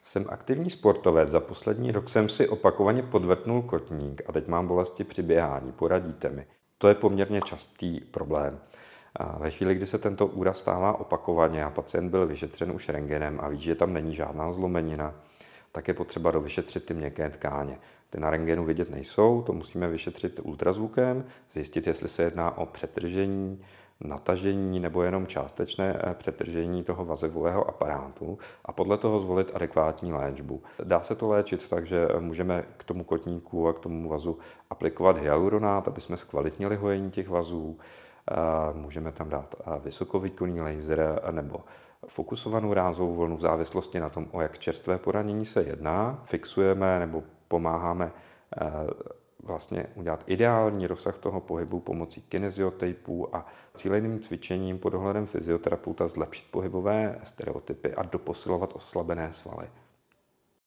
Jsem aktivní sportovec, za poslední rok jsem si opakovaně podvrtnul kotník a teď mám bolesti při běhání, poradíte mi. To je poměrně častý problém. A ve chvíli, kdy se tento úraz stává opakovaně a pacient byl vyšetřen už rentgenem a ví, že tam není žádná zlomenina, tak je potřeba dovyšetřit ty měkké tkáně. Ty na rentgenu vidět nejsou, to musíme vyšetřit ultrazvukem, zjistit, jestli se jedná o přetržení, natažení nebo jenom částečné přetržení toho vazivového aparátu a podle toho zvolit adekvátní léčbu. Dá se to léčit tak, že můžeme k tomu kotníku a k tomu vazu aplikovat hyaluronát, aby jsme zkvalitnili hojení těch vazů. Můžeme tam dát vysokovýkonný laser nebo fokusovanou rázovou vlnu v závislosti na tom, o jak čerstvé poranění se jedná. Fixujeme nebo pomáháme vlastně udělat ideální rozsah toho pohybu pomocí kinesiotejpů a cíleným cvičením pod dohledem fyzioterapeuta zlepšit pohybové stereotypy a doposilovat oslabené svaly.